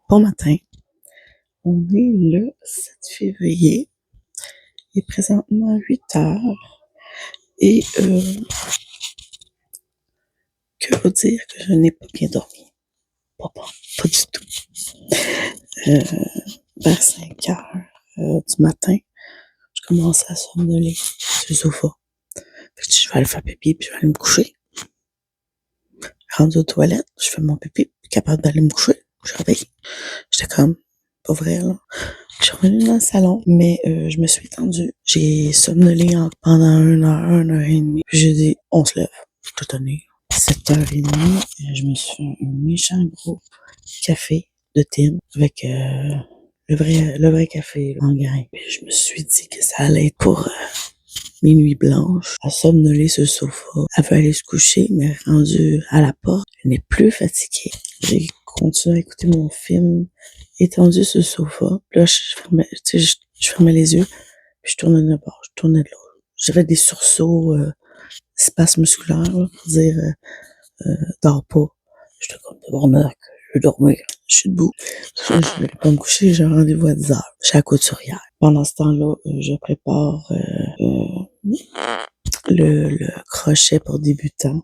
Bon matin, on est le 7 février, il est présentement 8 heures et que vous dire que je n'ai pas bien dormi. Pas du tout. Vers 5 heures du matin, je commence à somnoler sur le sofa. Fait que je vais aller faire pipi puis je vais aller me coucher. Rendu aux toilettes, je fais mon pipi, capable d'aller me coucher, je réveille. J'étais comme, pas vrai là. Je suis revenue dans le salon, mais je me suis étendue. J'ai somnolé pendant 1 heure et demie. Puis j'ai dit, on se lève. Je suis étonnée. 7h30, je me suis fait un méchant gros café de Tim avec le vrai café là, en grain. Puis je me suis dit que ça allait être pour mes nuits blanches, à somnoler sur le sofa. Elle veut aller se coucher, mais rendue à la porte, elle n'est plus fatiguée. J'ai continué à écouter mon film étendu sur le sofa. Puis là, je fermais les yeux, puis je tournais de bord, je tournais de l'autre. J'avais des sursauts, spasmes musculaires, là, pour dire, dors pas. J'étais comme, tabarnak, je veux dormir. Je suis debout. Je vais pas me coucher, j'ai un rendez-vous à 10 heures. Je suis à la couturière. Pendant ce temps-là, je prépare, le crochet pour débutants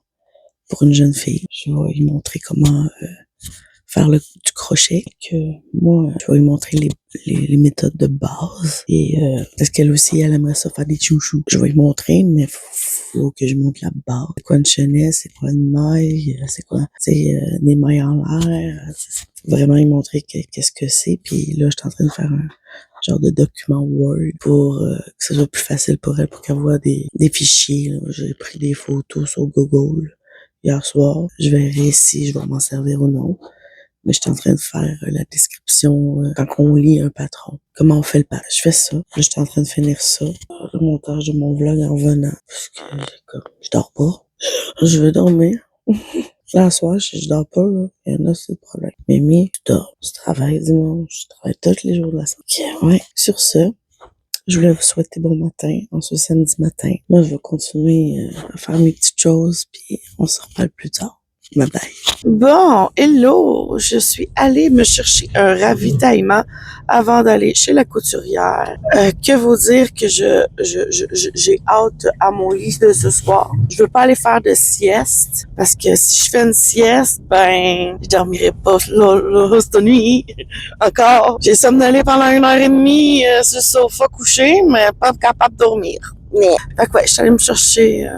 pour une jeune fille. Je vais lui montrer comment, faire du crochet, que moi, je vais lui montrer les méthodes de base. Et parce qu'elle aussi, elle aimerait ça faire des chouchous. Je vais lui montrer, mais faut que je montre la base. C'est quoi une chenille, c'est quoi une maille, c'est quoi, des mailles en l'air. Vraiment lui montrer qu'est-ce que c'est. Puis là, je suis en train de faire un genre de document Word pour que ce soit plus facile pour elle, pour qu'elle voit des fichiers. Là. J'ai pris des photos sur Google hier soir. Je verrai si je vais m'en servir ou non. Mais je suis en train de faire la description quand on lit un patron. Comment on fait le patron. Je fais ça. Là, je suis en train de finir ça. Le montage de mon vlog en revenant. Parce que je dors pas. Je veux dormir. Là, ce soir, je dors pas, là. Il y en a, c'est le problème. Mimi, tu dors. Tu travailles dimanche. Tu travailles tous les jours de la semaine. Ok, ouais. Sur ce, je voulais vous souhaiter bon matin, en ce samedi matin. Moi, je vais continuer à faire mes petites choses, puis on se reparle plus tard. Bye bye. Bon, hello! Je suis allée me chercher un ravitaillement avant d'aller chez la couturière. Que vous dire que j'ai hâte à mon lit de ce soir. Je veux pas aller faire de sieste, parce que si je fais une sieste, ben, je dormirai pas là, cette nuit. Encore. J'ai somnolé pendant 1 heure et demie sur le sofa couché, mais pas capable de dormir. Mais, fait que ouais, je suis allée me chercher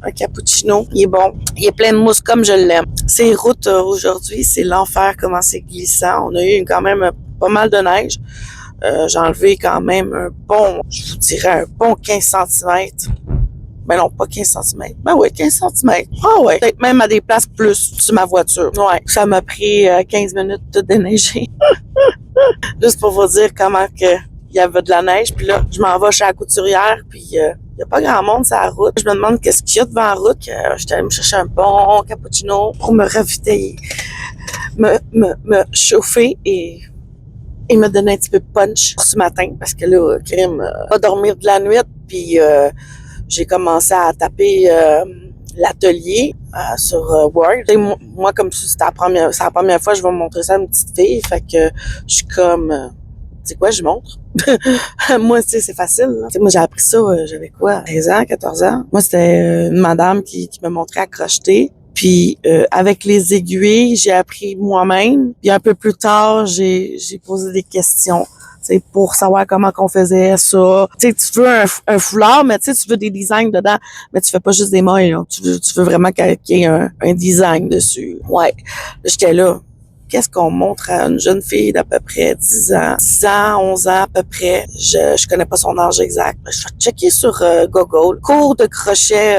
un cappuccino. Il est bon. Il est plein de mousse comme je l'aime. Ces routes aujourd'hui, c'est l'enfer comment c'est glissant. On a eu quand même pas mal de neige. J'ai enlevé quand même je vous dirais un bon 15 cm. Ben non, pas 15 cm. Ben ouais, 15 cm. Ah ouais. Peut-être même à des places plus sur ma voiture. Ouais. Ça m'a pris 15 minutes de déneiger. Juste pour vous dire comment que il y avait de la neige. Puis là, je m'en vais chez la couturière. Puis il y a pas grand monde sur la route. Je me demande qu'est-ce qu'il y a devant la route. J'étais allée me chercher un bon cappuccino pour me ravitailler, me chauffer et me donner un petit peu de punch ce matin. Parce que là, crime, pas dormir de la nuit. Puis j'ai commencé à taper l'atelier sur Word. Et moi, comme c'est la première fois que je vais montrer ça à une petite fille, fait que je suis comme, c'est quoi, je montre? Moi, tu sais, c'est facile. Là. Moi, j'ai appris ça, j'avais quoi, 13 ans, 14 ans? Moi, c'était une madame qui me montrait à crocheter. Puis avec les aiguilles, j'ai appris moi-même. Puis un peu plus tard, j'ai posé des questions. T'sais, pour savoir comment qu'on faisait ça. T'sais, tu veux un foulard, mais tu veux des designs dedans, mais tu fais pas juste des mailles, là. Tu veux vraiment qu'il y ait un design dessus. Ouais. J'étais là. Qu'est-ce qu'on montre à une jeune fille d'à peu près 10 ans, 11 ans à peu près. Je connais pas son âge exact. Je vais checker sur Google. Cours de crochet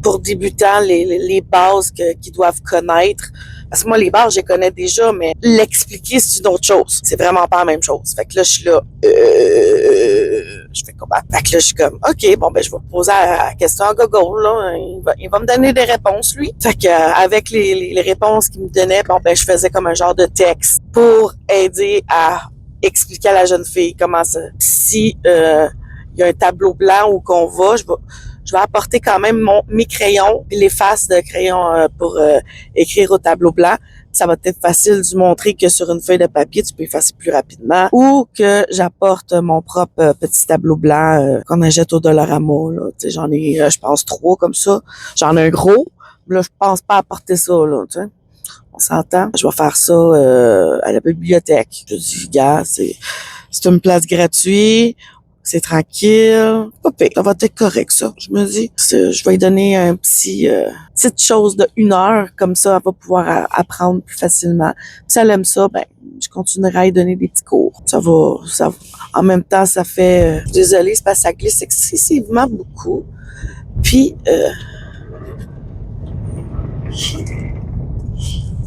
pour débutants, les bases qu'ils doivent connaître. Parce que moi, les bases, je les connais déjà, mais l'expliquer, c'est une autre chose. C'est vraiment pas la même chose. Fait que là, je suis là, je fais comment? Fait que là, je suis comme, OK, bon, ben, je vais poser la question à Google, là. Il va me donner des réponses, lui. Fait que, avec les réponses qu'il me donnait, bon, ben, je faisais comme un genre de texte pour aider à expliquer à la jeune fille comment ça. Si, il y a un tableau blanc où qu'on va, je vais apporter quand même mes crayons et les faces de crayons pour écrire au tableau blanc. Ça va être facile de montrer que sur une feuille de papier, tu peux effacer plus rapidement. Ou que j'apporte mon propre petit tableau blanc qu'on achète au Dollarama. Là. Tu sais, j'en ai, je pense, 3 comme ça. J'en ai un gros. Là, je pense pas apporter ça, là, tu sais. On s'entend. Je vais faire ça à la bibliothèque. Je dis, gars, c'est une place gratuite. C'est tranquille. Pas pire. Ça va être correct, ça. Je me dis, je vais lui donner un petite chose de 1 heure. Comme ça, elle va pouvoir apprendre plus facilement. Si elle aime ça, ben, je continuerai à lui donner des petits cours. Ça va. En même temps, ça fait, désolée, c'est parce que ça glisse excessivement beaucoup. Puis,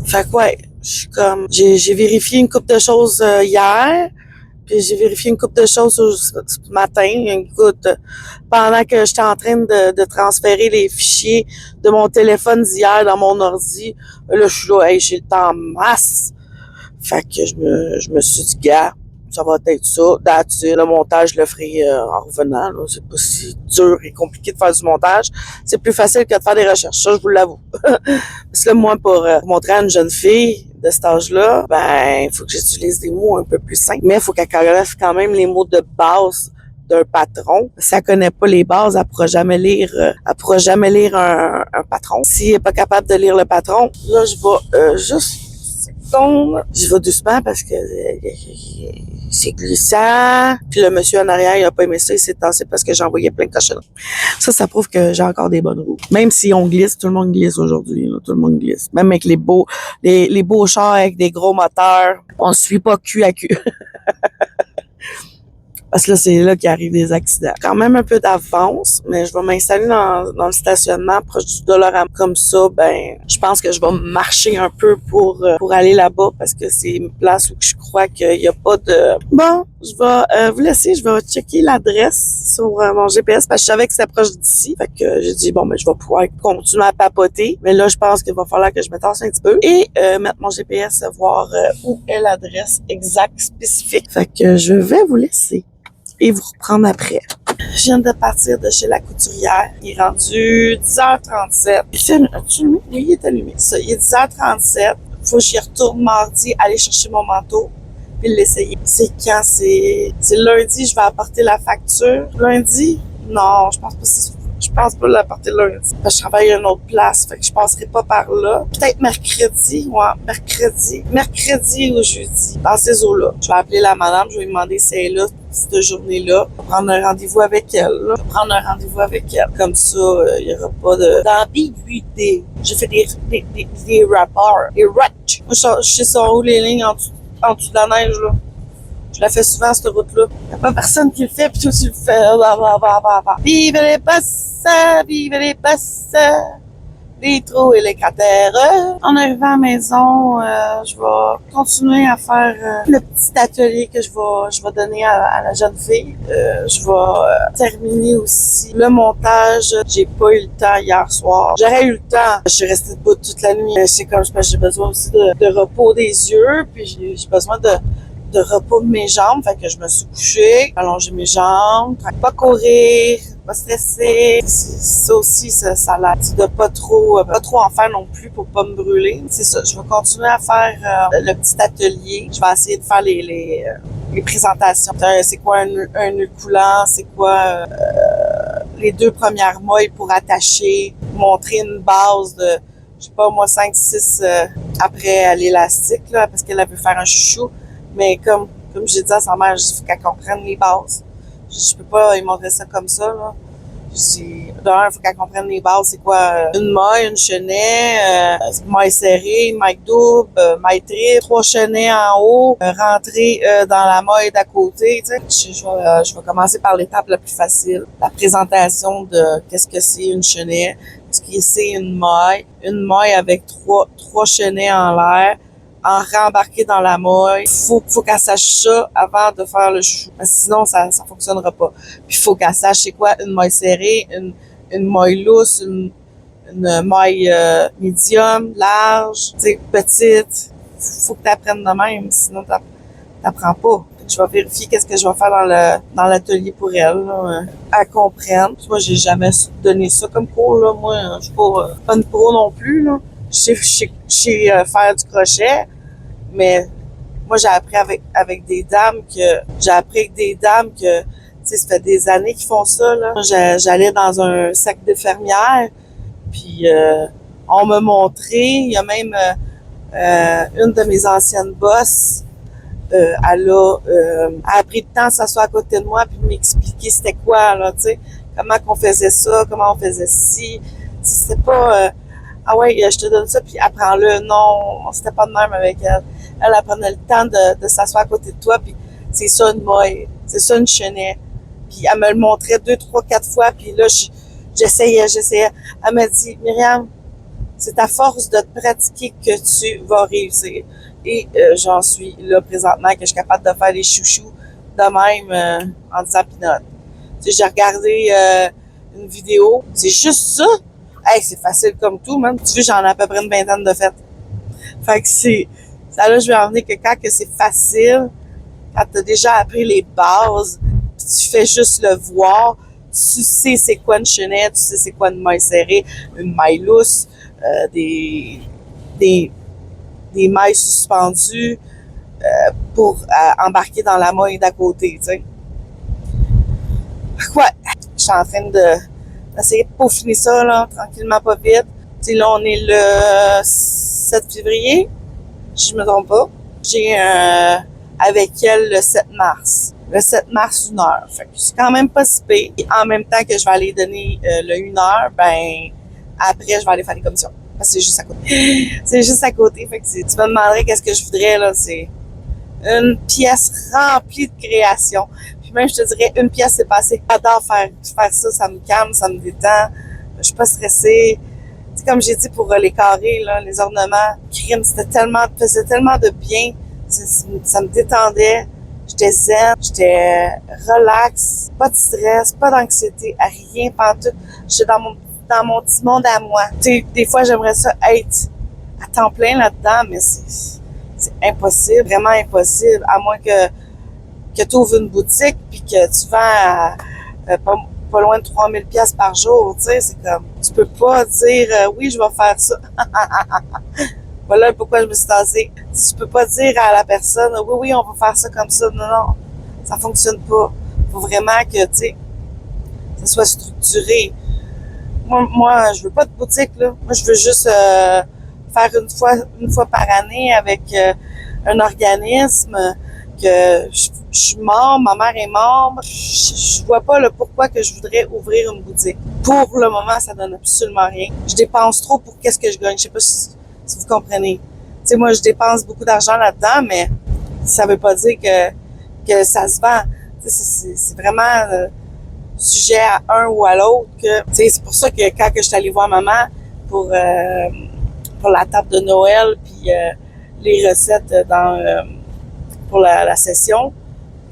fait que ouais, je suis comme, j'ai vérifié une couple de choses hier. Puis j'ai vérifié une couple de choses ce matin. Écoute, pendant que j'étais en train de transférer les fichiers de mon téléphone d'hier dans mon ordi, là, je suis là, hey, j'ai le temps en masse. Fait que je me suis dit, gars, ça va être ça. Le montage, je le ferai en revenant. Là. C'est pas si dur et compliqué de faire du montage. C'est plus facile que de faire des recherches. Ça, je vous l'avoue. Parce que là, moi, pour montrer à une jeune fille de cet âge-là, ben, il faut que j'utilise des mots un peu plus simples. Mais il faut qu'elle connaisse quand même les mots de base d'un patron. Si elle connaît pas les bases, elle pourra jamais lire un patron. Si elle est pas capable de lire le patron, là, je vais juste je vais doucement parce que c'est glissant. Puis le monsieur en arrière, il a pas aimé ça, il s'est tassé parce que j'envoyais plein de cochonneries. Ça prouve que j'ai encore des bonnes roues. Même si on glisse, tout le monde glisse aujourd'hui. Là, tout le monde glisse. Même avec les beaux chars avec des gros moteurs, on ne suit pas cul à cul. Parce que là, c'est là qu'il arrive des accidents. Quand même un peu d'avance, mais je vais m'installer dans le stationnement proche du Dollarama. Comme ça, ben, je pense que je vais marcher un peu pour aller là-bas parce que c'est une place où je crois qu'il n'y a pas de... Bon, je vais vous laisser. Je vais checker l'adresse sur mon GPS parce que je savais que c'était proche d'ici. Fait que j'ai dit, bon, ben, je vais pouvoir continuer à papoter. Mais là, je pense qu'il va falloir que je me tasse un petit peu et mettre mon GPS, voir où est l'adresse exacte, spécifique. Fait que je vais vous laisser et vous reprendre après. Je viens de partir de chez la couturière. Il est rendu 10h37. As-tu allumé? Oui, il est allumé. Ça, il est 10h37. Faut que j'y retourne mardi, aller chercher mon manteau puis l'essayer. C'est quand? C'est lundi, je vais apporter la facture. Lundi? Non, je pense pas l'apporter lundi. Parce que je travaille à une autre place, fait que je passerai pas par là. Peut-être mercredi, ouais, mercredi ou jeudi, dans ces eaux-là. Je vais appeler la madame, je vais lui demander si elle est là cette journée-là. Je vais prendre un rendez-vous avec elle, là. Comme ça, il y aura pas d'ambiguïté. J'ai fait des rapports, des ratchs. Moi, je sais ça où les lignes en dessous de la neige, là. Je la fais souvent, cette route-là. Y a pas personne qui le fait, puis toi, tu le fais. Vive les passants, vive les passants, les trous et les cratères. En arrivant à la maison, je vais continuer à faire le petit atelier que je vais donner à la jeune fille. Je vais terminer aussi le montage. J'ai pas eu le temps hier soir. J'aurais eu le temps. Je suis restée debout toute la nuit. C'est comme j'ai besoin aussi de repos des yeux, puis j'ai besoin de repos de mes jambes, fait que je me suis couchée, allongé mes jambes, pas courir, pas stresser. Ça aussi, ça l'aide de pas trop en faire non plus pour pas me brûler. C'est ça, je vais continuer à faire le petit atelier. Je vais essayer de faire les présentations. C'est quoi un nœud coulant, c'est quoi les 2 premières mailles pour attacher, montrer une base de, je sais pas moi, 5-6 après l'élastique, là, parce qu'elle veut faire un chouchou. Mais comme j'ai dit à sa mère, il faut qu'elle comprenne les bases. Je peux pas lui montrer ça comme ça, là. D'un, il faut qu'elle comprenne les bases. C'est quoi? Une maille, une chenet, maille serrée, maille double, maille triple, 3 chenets en haut, rentrer dans la maille d'à côté, tu sais. Je vais commencer par l'étape la plus facile. La présentation de qu'est-ce que c'est une chenet, ce que c'est une maille. Une maille avec trois chenets en l'air, en rembarquer dans la maille. Faut qu'elle sache ça avant de faire le chou. Sinon, ça fonctionnera pas. Puis faut qu'elle sache c'est quoi une maille serrée, une maille lousse, une maille médium, large, tu sais, petite. Faut que tu apprennes de même, sinon t'apprends pas. Je vais vérifier qu'est-ce que je vais faire dans l'atelier pour elle, là, à comprendre. Moi, j'ai jamais donné ça comme cours, là. Moi, je suis pas une pro non plus, là. je sais faire du crochet, mais moi, j'ai appris avec des dames que, tu sais, ça fait des années qu'ils font ça, là. J'allais dans un sac d'infirmière, puis on m'a montré, il y a même une de mes anciennes bosses, elle a pris le temps de s'asseoir à côté de moi puis de m'expliquer c'était quoi, là, tu sais, comment qu'on faisait ça, comment on faisait ci. C'était pas, ah ouais, je te donne ça puis apprends-le. Non, c'était pas de même avec elle. Elle prenait le temps de s'asseoir à côté de toi puis c'est ça une maille, c'est ça une chenet. Puis elle me le montrait 2, 3, 4 fois puis là, j'essayais. Elle m'a dit, Myriam, c'est à force de te pratiquer que tu vas réussir. Et j'en suis là présentement que je suis capable de faire des chouchous de même en disant pinote. Tu sais, j'ai regardé une vidéo, c'est juste ça. Hey, c'est facile comme tout, man. Tu vois, j'en ai à peu près une vingtaine de faites. Fait que c'est ça là, je vais en venir que quand que c'est facile, quand tu as déjà appris les bases, puis tu fais juste le voir, tu sais c'est quoi une chenette, tu sais c'est quoi une maille serrée, une maille lousse, des, des, des mailles suspendues pour embarquer dans la maille d'à côté, tu sais. Ouais, je suis en train d'essayer de peaufiner ça, là, tranquillement, pas vite. Tu sais, là, on est le 7 février, si je me trompe pas. J'ai avec elle le 7 mars. Le 7 mars, 1 heure. Fait que c'est quand même pas si pire. Et en même temps que je vais aller donner le 1 heure, ben après, je vais aller faire des commissions. Parce que c'est juste à côté. C'est juste à côté. Fait que tu me demanderais qu'est-ce que je voudrais, là. C'est une pièce remplie de création. Puis même, je te dirais, une pièce, c'est pas assez. J'adore faire ça. Ça me calme, ça me détend. Je suis pas stressée. Tu sais, comme j'ai dit pour les carrés, là, les ornements, crime, faisait tellement de bien. Ça me détendait. J'étais zen, j'étais relax, pas de stress, pas d'anxiété, rien pantoute. J'étais dans mon petit monde à moi. Tu sais, des fois, j'aimerais ça être à temps plein là-dedans, mais c'est impossible, vraiment impossible, à moins que tu ouvres une boutique puis que tu vends pas loin de 3000 pièces par jour, tu sais, c'est comme, tu peux pas dire oui, je vais faire ça. Voilà pourquoi je me suis tassée. Tu peux pas dire à la personne, oui, on va faire ça comme ça. Non, non, ça fonctionne pas. Faut vraiment que, tu sais, ça soit structuré. Moi, je veux pas de boutique, là. Moi, je veux juste faire une fois par année avec un organisme que je suis membre, ma mère est membre. Je vois pas le pourquoi que je voudrais ouvrir une boutique. Pour le moment, ça donne absolument rien. Je dépense trop pour qu'est-ce que je gagne. Je sais pas si vous comprenez. Tu sais, moi, je dépense beaucoup d'argent là-dedans, mais ça veut pas dire que ça se vend. Tu sais, c'est vraiment sujet à un ou à l'autre. Tu sais, c'est pour ça que quand je suis allée voir maman pour la table de Noël, puis les recettes pour la session,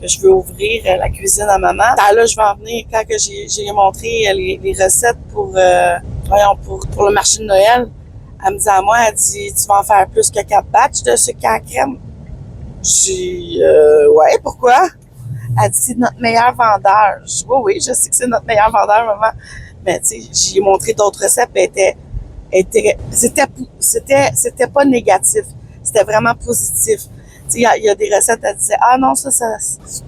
que je veux ouvrir la cuisine à maman. Là, je vais en venir quand que j'ai montré les recettes pour le marché de Noël. Elle me dit à moi, elle dit, tu vas en faire plus que 4 batchs de sucre à crème? J'ai dit, ouais, pourquoi? Elle dit, c'est notre meilleur vendeur. Je dis, oui, je sais que c'est notre meilleur vendeur, maman. Mais, tu sais, j'ai montré d'autres recettes, mais c'était pas négatif. C'était vraiment positif. Tu sais, il y a des recettes, elle disait, ah non, ça,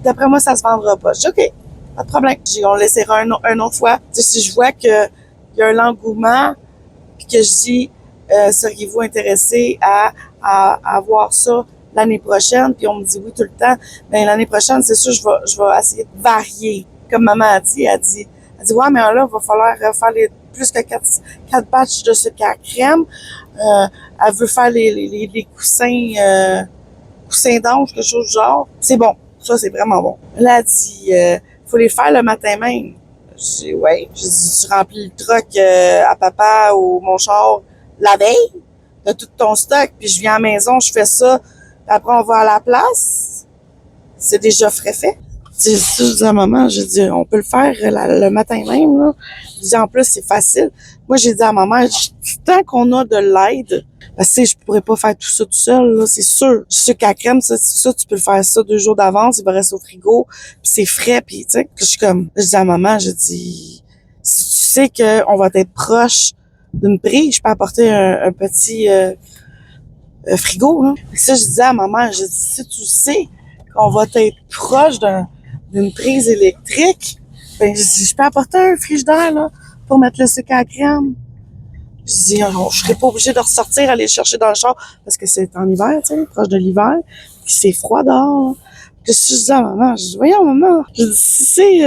d'après moi, ça se vendra pas. Je dis, OK, pas de problème. On l'essaiera une autre fois. Tu sais, si je vois qu'il y a un engouement, puis que je dis, seriez-vous intéressé à avoir ça l'année prochaine? Puis on me dit oui tout le temps. Ben l'année prochaine, c'est sûr, je vais essayer de varier. Comme maman a dit, ouais, mais là, il va falloir faire plus que 4 batchs de sucre à crème. Elle veut faire les coussins d'ange, quelque chose du genre. C'est bon. Ça, c'est vraiment bon. Là, elle dit, faut les faire le matin même. Je dis, ouais. Je dis, tu remplis le truck à papa ou mon char la veille de tout ton stock, puis je viens à la maison, je fais ça, puis après on va à la place. C'est déjà frais fait. Je dis à maman, je dis, on peut le faire le matin même, là. Je dis, en plus, c'est facile. Moi, j'ai dit à maman, tant qu'on a de l'aide, parce que je pourrais pas faire tout ça tout seul, là, c'est sûr. Je sais qu'à crème, ça, tu peux le faire ça 2 jours d'avance, il va rester au frigo, puis c'est frais, puis tu sais, je suis comme, je dis à maman, je dis, si tu sais qu'on va être proche d'une prise, je peux apporter un petit frigo. Là. Et ça, je disais à ma mère, je dis, si tu sais qu'on va être proche d'une prise électrique, ben, je dis, je peux apporter un frigidaire, là, pour mettre le sucre à la crème. Je dis, je serais pas obligée de ressortir, aller le chercher dans le char, parce que c'est en hiver, tu sais, proche de l'hiver, puis c'est froid dehors, là. Puis je dis à maman, je dis, voyons, maman, je dis, si c'est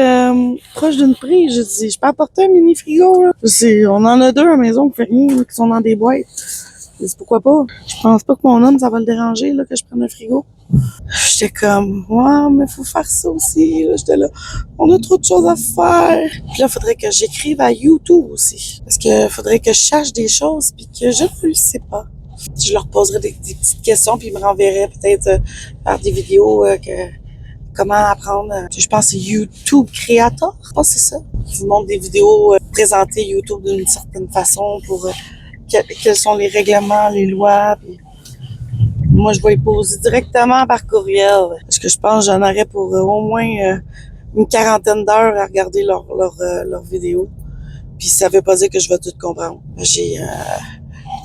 proche d'une prise, je dis, je peux apporter un mini frigo, là. Je dis, on en a deux à la maison qui fait rien, là, qui sont dans des boîtes. Je dis, pourquoi pas? Je pense pas que mon homme, ça va le déranger, là, que je prenne un frigo. J'étais comme, ouais, mais faut faire ça aussi. Là, j'étais là, on a trop de choses à faire. Puis là, faudrait que j'écrive à YouTube aussi. Parce que faudrait que je cherche des choses puis que je ne le sais pas. Je leur poserais des petites questions puis ils me renverraient peut-être faire des vidéos comment apprendre. Je pense que c'est YouTube Creator. Je pense que c'est ça. Je vous montre des vidéos présenter YouTube d'une certaine façon pour quels sont les règlements, les lois. Puis moi, je vais y poser directement par courriel. Parce que je pense que j'en aurais pour au moins une quarantaine d'heures à regarder leurs vidéos. Puis ça veut pas dire que je vais tout comprendre. J'ai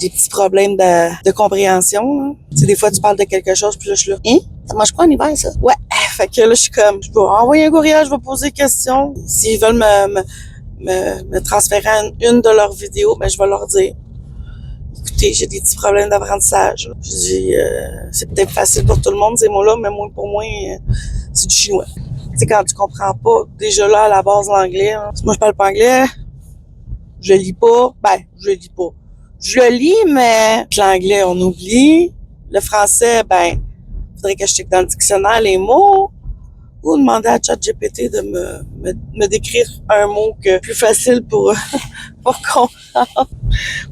des petits problèmes de compréhension. Hein. Tu sais, des fois, tu parles de quelque chose, puis là, je suis là, hein? Ça mange quoi en hiver, ça? Ouais. Fait que là, je suis comme, je vais envoyer un courriel, je vais poser des questions. S'ils veulent me transférer une de leurs vidéos, ben, je vais leur dire. Écoutez, j'ai des petits problèmes d'apprentissage. Je dis, c'est peut-être facile pour tout le monde, ces mots-là, mais moi, pour moi, c'est du chinois. Tu sais, quand tu comprends pas, déjà là, à la base, l'anglais, hein, moi, je parle pas anglais, je lis pas, je lis pas. Je le lis, mais l'anglais, on oublie. Le français, faudrait que je check dans le dictionnaire les mots. Ou demander à ChatGPT de me décrire un mot plus facile pour comprendre.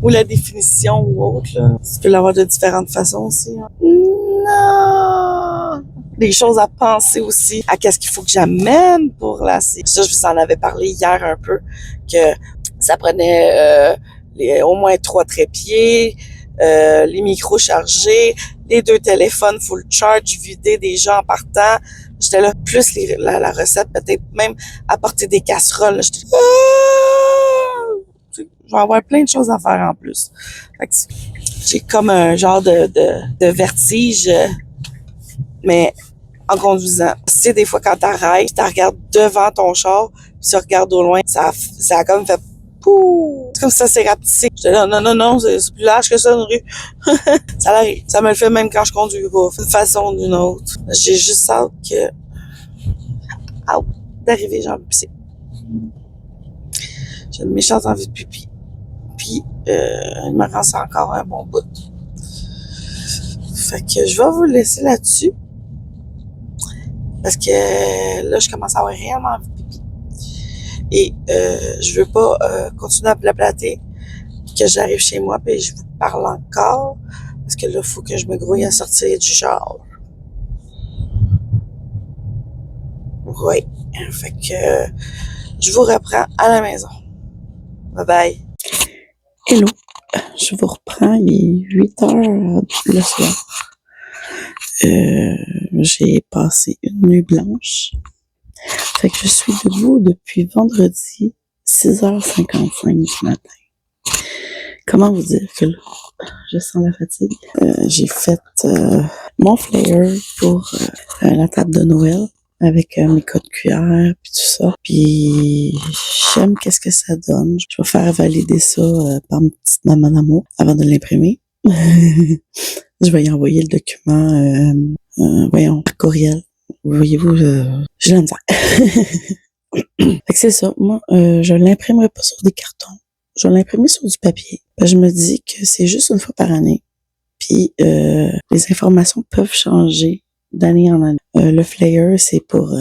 Ou la définition ou autre, là. Tu peux l'avoir de différentes façons aussi. Hein. Non! Des choses à penser aussi à qu'est-ce qu'il faut que j'amène pour la série. Ça, je vous en avais parlé hier un peu, que ça prenait au moins 3 trépieds, les micros chargés, les 2 téléphones full charge, vidés déjà en partant. J'étais là, plus la recette, peut-être même apporter des casseroles. Là, j'étais je vais avoir plein de choses à faire en plus. Fait que j'ai comme un genre de vertige, mais en conduisant. Tu sais, des fois, quand t'arrêtes, tu regardes devant ton char, puis tu regardes au loin, ça a comme fait pouh! C'est comme si ça s'est rapetissé. J'étais là, non, c'est plus large que ça, une rue. Ça l'arrive. Ça me le fait même quand je conduis pas, d'une façon ou d'une autre. J'ai juste hâte d'arriver, j'ai envie de pisser. J'ai une méchante envie de pipi. Puis, il me rend ça encore un bon bout. Fait que je vais vous laisser là-dessus. Parce que là, je commence à avoir réellement envie de pipi. Et je veux pas continuer à blablater. Que j'arrive chez moi, puis je vous parle encore. Parce que là, il faut que je me grouille à sortir du char. Oui. Fait que je vous reprends à la maison. Bye bye. Hello. Je vous reprends, il est 8 heures le soir. J'ai passé une nuit blanche. Fait que je suis debout depuis vendredi, 6h55 du matin. Comment vous dire que là, je sens la fatigue. J'ai fait mon flyer pour la table de Noël avec mes codes QR puis tout ça. Puis j'aime qu'est-ce que ça donne. Je vais faire valider ça par ma petite maman d'amour avant de l'imprimer. Je vais y envoyer le document, par courriel. Voyez-vous, j'ai la misère. Fait que c'est ça. Moi, je l'imprimerai pas sur des cartons. Je vais l'imprimer sur du papier. Je me dis que c'est juste une fois par année. Puis les informations peuvent changer d'année en année. Le flyer, c'est pour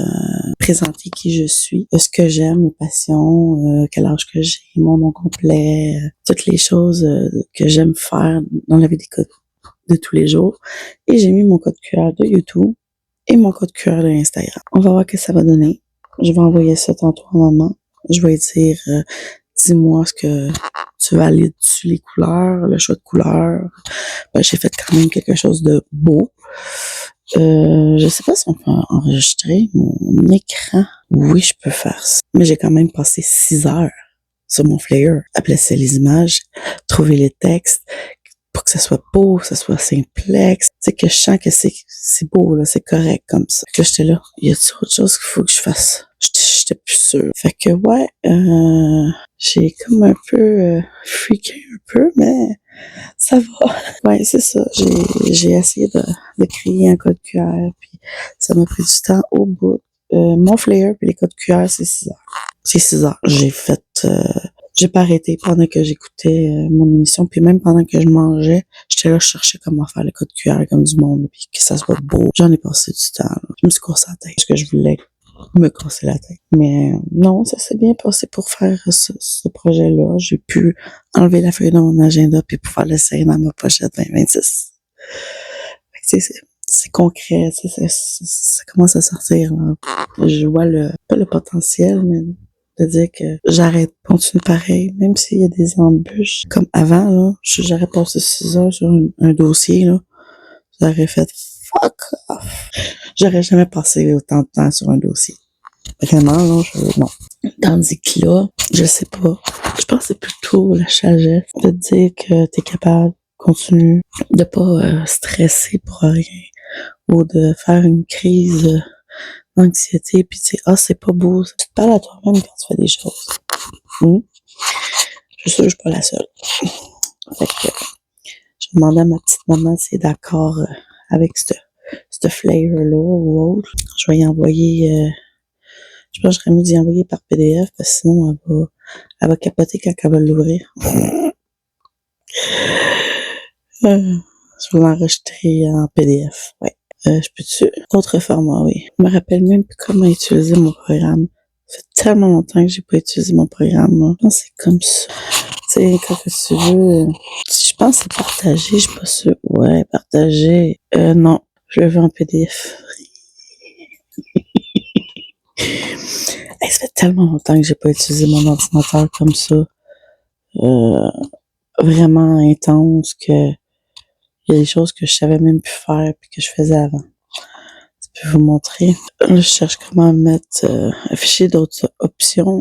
présenter qui je suis, ce que j'aime, mes passions, quel âge que j'ai, mon nom complet, toutes les choses que j'aime faire dans la vie de tous les jours. Et j'ai mis mon code QR de YouTube et mon code QR de Instagram. On va voir ce que ça va donner. Je vais envoyer ça tantôt à maman. Je vais dire, dis-moi ce que tu valides dessus les couleurs, le choix de couleurs. J'ai fait quand même quelque chose de beau. Je sais pas si on peut enregistrer mon écran. Oui, je peux faire ça. Mais j'ai quand même passé 6 heures sur mon flyer. Après, c'est les images, trouver les textes, pour que ça soit beau, que ça soit simplexe. Tu sais, que je sens que c'est beau, là, c'est correct comme ça. Fait que là, j'étais là, y a-t-il autre chose qu'il faut que je fasse? J'étais plus sûre. Fait que, ouais, j'ai comme un peu freaké un peu, mais ça va. Ouais, c'est ça. J'ai essayé de créer un code QR, puis ça m'a pris du temps au bout. Mon flyer puis les codes QR, c'est 6 heures. C'est 6 heures. J'ai pas arrêté pendant que j'écoutais mon émission, puis même pendant que je mangeais, j'étais là, je cherchais comment faire le code QR comme du monde, puis que ça soit beau. J'en ai passé du temps, là. Je me suis coursé la tête, parce que je voulais me casser la tête. Mais non, ça s'est bien passé pour faire ce projet-là. J'ai pu enlever la feuille de mon agenda, puis pouvoir l'essayer dans ma pochette 2026. Fait que, c'est concret, ça commence à sortir, là. Je vois pas le potentiel, mais de dire que j'arrête, continue pareil, même s'il y a des embûches. Comme avant, là, j'aurais passé 6 heures sur un dossier, là. J'aurais fait fuck off. J'aurais jamais passé autant de temps sur un dossier. Vraiment, là, non. Tandis que là, je sais pas. Je pense que c'est plutôt la sagesse de dire que t'es capable, continue, de pas stresser pour rien, ou de faire une crise d'anxiété, puis tu sais, ah, c'est pas beau. Tu te parles à toi-même quand tu fais des choses. Je suis sûre que je suis pas la seule. Fait que je demandais à ma petite maman si elle est d'accord avec ce flair-là ou autre. Je vais y envoyer, je pense que j'aurais mieux d'y envoyer par PDF, parce que sinon elle va capoter quand elle va l'ouvrir. Je vais l'enregistrer en PDF, ouais. Je peux-tu? Autre format, oui. Je me rappelle même plus comment utiliser mon programme. Ça fait tellement longtemps que j'ai pas utilisé mon programme, là. Je pense que c'est comme ça. Tu sais, quand tu veux, je pense que c'est partager, je suis pas sûre. Ouais, partager. Non, je le veux en PDF. Hey, ça fait tellement longtemps que j'ai pas utilisé mon ordinateur comme ça. Vraiment intense que il y a des choses que je savais même plus faire puis que je faisais avant. Je peux vous montrer. Là, je cherche comment mettre afficher d'autres options.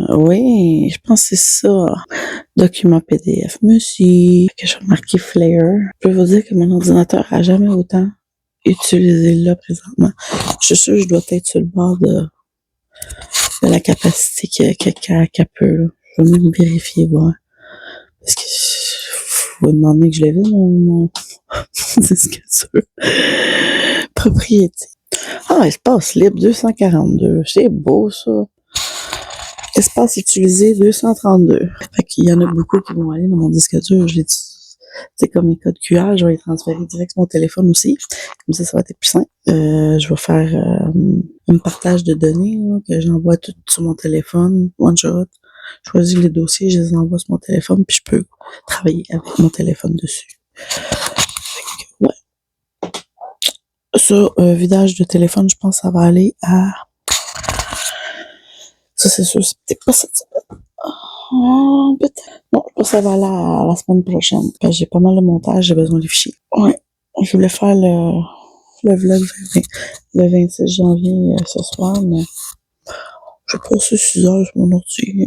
Oui, je pense que c'est ça. Document PDF. Monsieur, que je vais marquer Flare. Je peux vous dire que mon ordinateur a jamais autant utilisé là présentement. Je suis sûre que je dois être sur le bord de la capacité qu'elle peut. Là. Je vais même vérifier, voir. Parce que faut demander que je le vide, mon disque dur. Propriété. Ah, espace libre 242. C'est beau, ça. Espace utilisé 232. Fait qu'il y en a beaucoup qui vont aller dans mon disque dur. Je l'utilise. C'est comme les codes QR, je vais les transférer direct sur mon téléphone aussi. Comme ça va être plus simple. Je vais faire un partage de données là, que j'envoie tout sur mon téléphone, one shot. Je choisis les dossiers, je les envoie sur mon téléphone, puis je peux travailler avec mon téléphone dessus. Ouais. Ça, vidage de téléphone, je pense que ça va aller à... Ça, c'est sûr, c'est peut-être pas cette semaine. Peut-être. Non, je pense que ça va aller à la semaine prochaine. Parce que j'ai pas mal de montage, j'ai besoin des fichiers. Ouais. Je voulais faire le vlog le 26 janvier ce soir, mais je vais passer 6 heures sur mon ordi.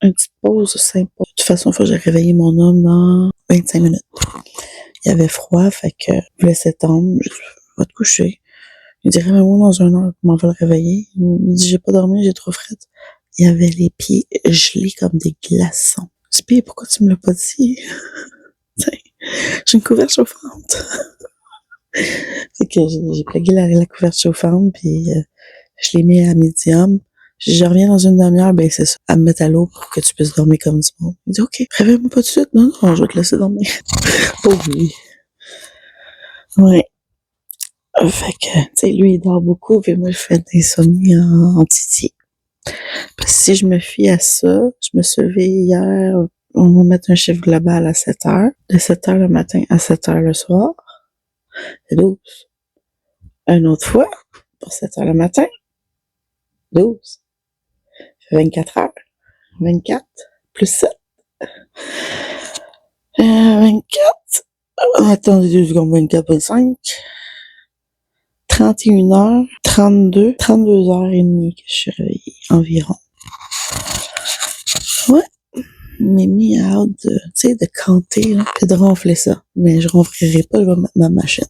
Une petite pause sympa. De toute façon, il faut que j'ai réveillé mon homme dans 25 minutes. Il y avait froid, fait que je voulais s'étendre. Je vais te coucher. Il dirait, mais moi, dans 1 heure, comment on va le réveiller? Il dit, j'ai pas dormi, j'ai trop fret. Il avait les pieds gelés comme des glaçons. Je dis, puis pourquoi tu me l'as pas dit? J'ai une couverte chauffante. Fait que j'ai plugué la couverte chauffante, puis je l'ai mis à médium. Je reviens dans une demi-heure, ben c'est ça, à me mettre à l'eau pour que tu puisses dormir comme du monde. Il dit, OK, réveille-moi pas tout de suite. Non, non, je vais te laisser dormir. Oh oui. Ouais. Fait que, tu sais, lui, il dort beaucoup, puis moi, je fais des insomnies en titi. Parce que si je me fie à ça, je me suis levée hier, on va mettre un chiffre global à 7 heures. De 7 heures le matin à 7 heures le soir. C'est 12. Une autre fois, pour 7 heures le matin. 12. 24 heures. 24 plus 7. 24. Attendez 2 secondes. 24,5. 31 heures. 32 heures et demie que je suis réveillée environ. Ouais, Mimi a hâte de, tu sais, de canter, là, puis de ronfler ça. Mais je ronflerai pas, je vais mettre ma machine.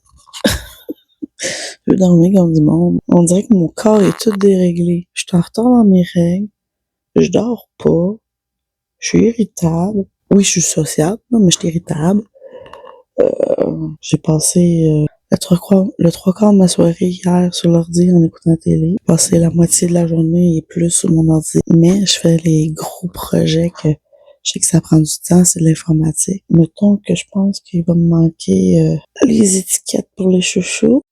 Je veux dormir comme du monde. On dirait que mon corps est tout déréglé. Je suis en retard dans mes règles. Je dors pas. Je suis irritable. Oui, je suis sociable, là, mais je suis irritable. J'ai passé le trois quarts de ma soirée hier sur l'ordi en écoutant la télé. J'ai passé la moitié de la journée et plus sur mon ordi. Mais je fais les gros projets que je sais que ça prend du temps, c'est de l'informatique. Mettons que je pense qu'il va me manquer les étiquettes pour les chouchous.